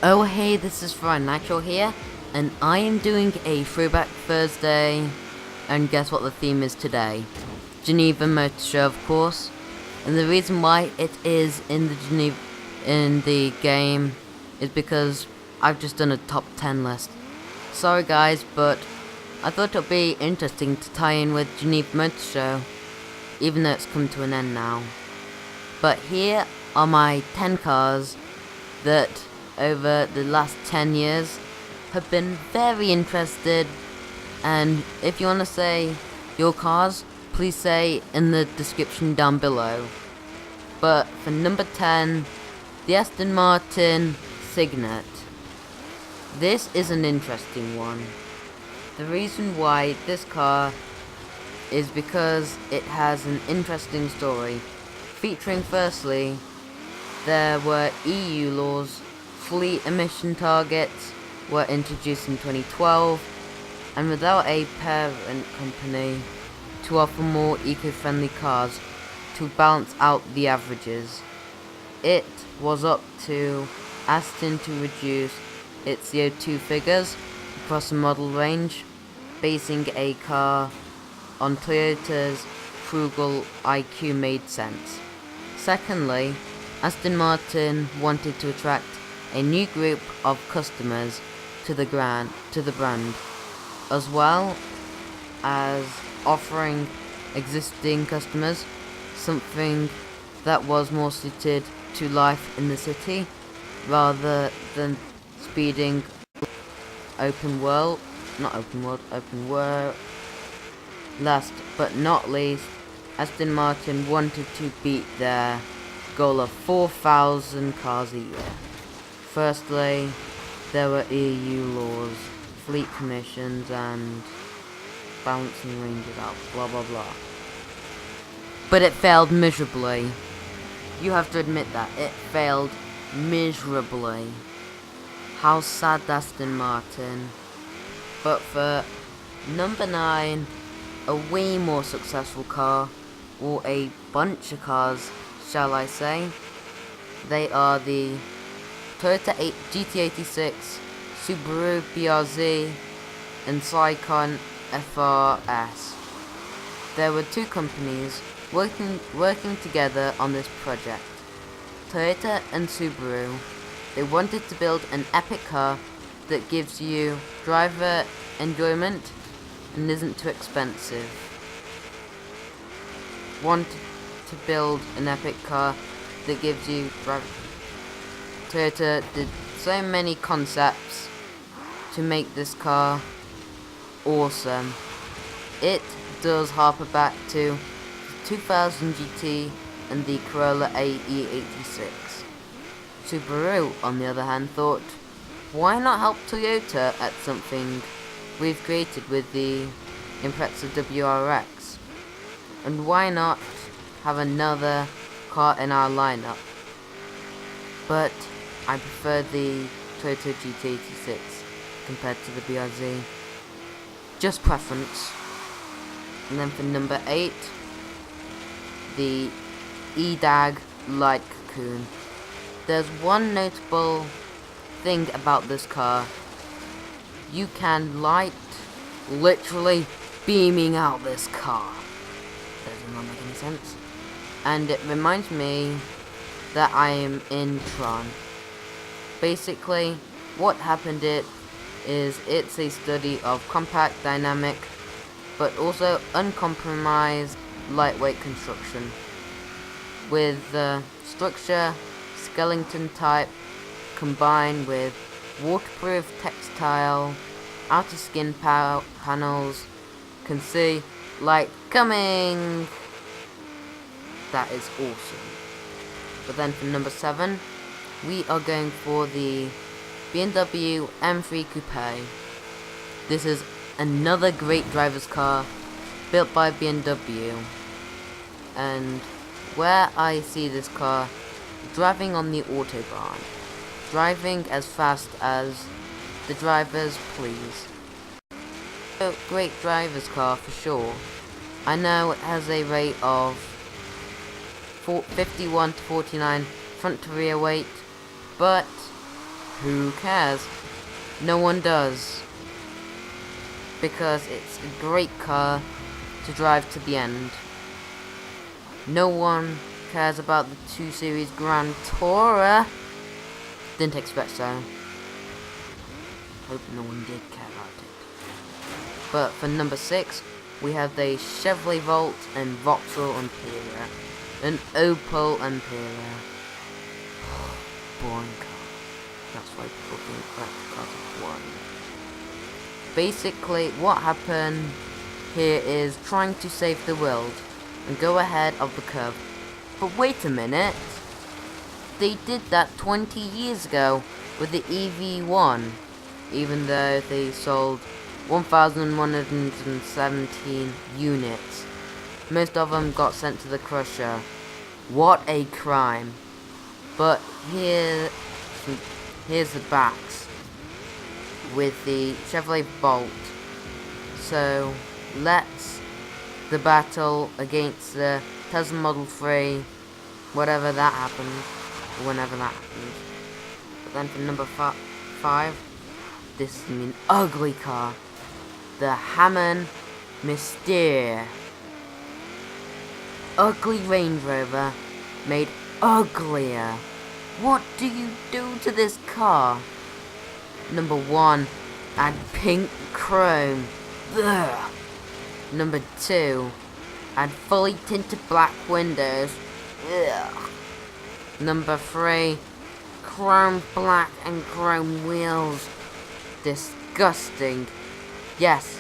Oh hey, this is Ferrari here, and I am doing a Throwback Thursday, and guess what the theme is today? Geneva Motor Show, of course, and the reason why it is in the game is because I've just done a top 10 list. Sorry guys, but I thought it would be interesting to tie in with Geneva Motor Show, even though it's come to an end now. But here are my 10 cars that over the last 10 years have been very interested, and if you want to say your cars, please say in the description down below. But for number 10, the Aston Martin Signet. This is an interesting one. The reason why this car is because it has an interesting story, featuring firstly, there were EU laws. Fleet emission targets were introduced in 2012, and without a parent company to offer more eco-friendly cars to balance out the averages, it was up to Aston to reduce its CO2 figures across the model range, basing a car on Toyota's frugal IQ made sense. Secondly, Aston Martin wanted to attract a new group of customers to the brand, as well as offering existing customers something that was more suited to life in the city rather than speeding open world. Last but not least, Aston Martin wanted to beat their goal of 4,000 cars a year. Firstly, there were EU laws, fleet commissions, and balancing ranges out, blah blah blah. But it failed miserably. You have to admit that, it failed miserably. How sad, Aston Martin. But for number 9, a way more successful car, or a bunch of cars, shall I say. They are the Toyota GT86, Subaru BRZ, and Scion FRS. There were two companies working together on this project. Toyota and Subaru. They wanted to build an epic car that gives you driver enjoyment and isn't too expensive. Wanted to build an epic car that gives you driver. Toyota did so many concepts to make this car awesome. It does harper back to the 2000 GT and the Corolla AE86. Subaru, on the other hand, thought, why not help Toyota at something we've created with the Impreza WRX? And why not have another car in our lineup? But I prefer the Toyota GT86 compared to the BRZ. Just preference. And then for number 8, the Edag Light Cocoon. There's one notable thing about this car. You can light literally beaming out this car. Does not make any sense. And it reminds me that I am in Tron. Basically, what happened is it's a study of compact, dynamic, but also uncompromised lightweight construction, with the structure skeleton type combined with waterproof textile, outer skin panels, can see light coming. That is awesome. But then for number 7, we are going for the BMW M3 Coupe. This is another great driver's car built by BMW, and where I see this car driving on the autobahn, driving as fast as the drivers please. A great driver's car for sure. I know it has a rate of 51 to 49 front to rear weight, but who cares? No one does. Because it's a great car to drive to the end. No one cares about the 2 Series Grand Tourer. Didn't expect so. Hope no one did care about it. But for number 6, we have the Chevrolet Volt and Vauxhall Ampera. An Opel Ampera. Boring car. That's why people think electric cars are boring. Basically, what happened here is trying to save the world and go ahead of the curve. But wait a minute. They did that 20 years ago with the EV1, even though they sold 1,117 units. Most of them got sent to the crusher. What a crime. But here's the backs with the Chevrolet Bolt. So let's the battle against the Tesla Model 3, whatever that happens, whenever that happens. But then for number 5, this is an ugly car. The Hamann Mystere. Ugly Range Rover made uglier. What do you do to this car? Number 1, add pink chrome. Ugh. Number 2, add fully tinted black windows. Ugh. Number 3, chrome black and chrome wheels. Disgusting. Yes,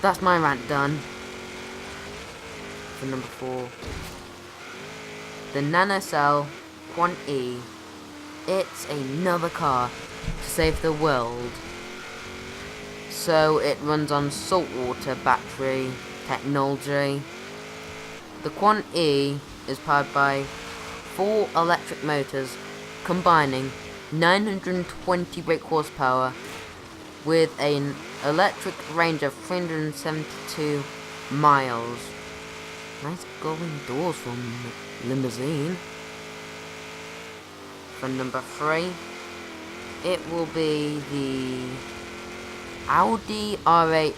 that's my rant done. For number 4, the nanoFlowcell Quant E. It's another car to save the world. So it runs on saltwater battery technology. The Quant E is powered by 4 electric motors combining 920 brake horsepower with an electric range of 372 miles. Nice going doors from limousine. For number 3, it will be the Audi R8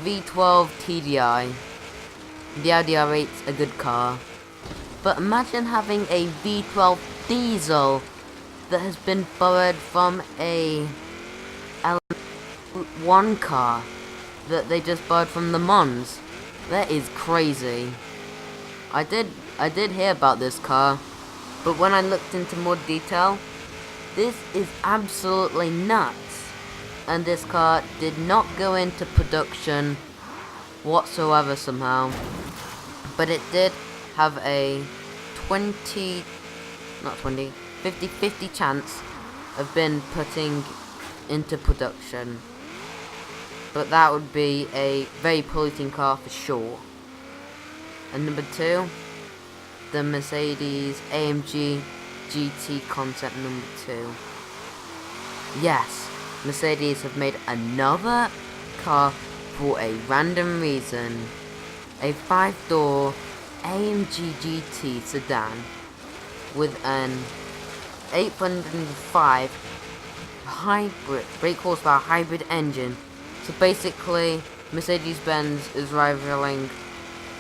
V12 TDI. The Audi R8 is a good car, but imagine having a V12 diesel that has been borrowed from a L1 car that they just borrowed from the Mons. That is crazy. I did hear about this car, but when I looked into more detail, this is absolutely nuts. And this car did not go into production whatsoever somehow. But it did have a 50-50 chance of being putting into production. But that would be a very polluting car for sure. And number 2, the Mercades AMG GT concept number 2. Yes, Mercedes have made another car for a random reason. A 5-door AMG GT sedan with an 805 brake horsepower hybrid engine. So basically, Mercades Benz is rivaling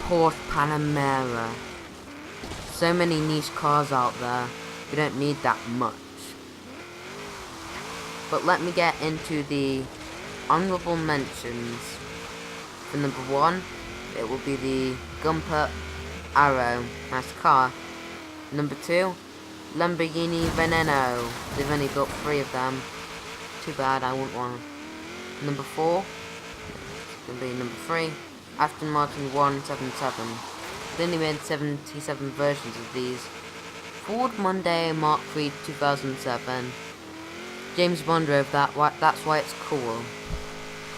Porsche Panamera. So many niche cars out there, we don't need that much. But let me get into the honorable mentions. For number 1, it will be the Gumper Arrow. Nice car. Number 2, Lamborghini Veneno. They've only got 3 of them. Too bad, I want one. Number 4, it's going to be number 3, Aston Martin 177. They only made 77 versions of these. Ford Mondeo Mark III 2007. James Bond drove that, that's why it's cool.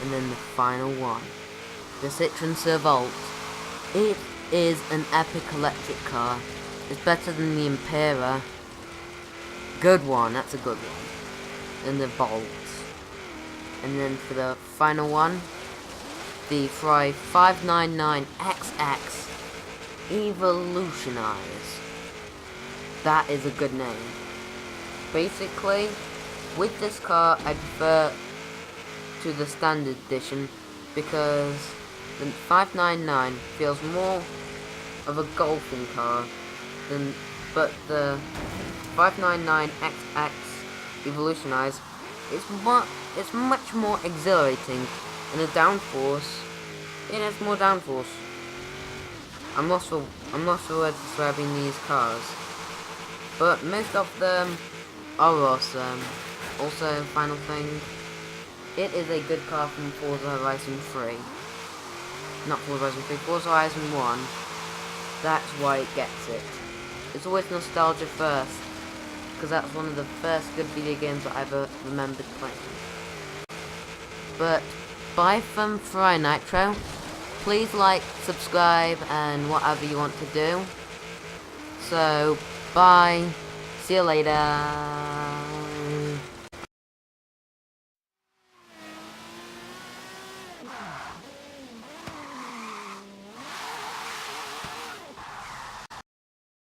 And then the final one, the Citroen Survolt. It is an epic electric car. It's better than the Ampera. Good one, that's a good one. And the Volt. And then for the final one, the Ferrari 599XX Evolutionize. That is a good name. Basically, With this car, I prefer to the standard edition because the 599 feels more of a golfing car but the 599XX Evolutionize it's much more exhilarating, and the downforce, it has more downforce. I'm not sure where to describing these cars, but most of them are awesome. Also, final thing, it is a good car from Forza Horizon 3. Not Forza Horizon 3, Forza Horizon 1. That's why it gets it. It's always nostalgia first, because that's one of the first good video games that I ever remembered playing. But, bye from Ferrari Nitro. Please like, subscribe, and whatever you want to do. So, bye. See you later.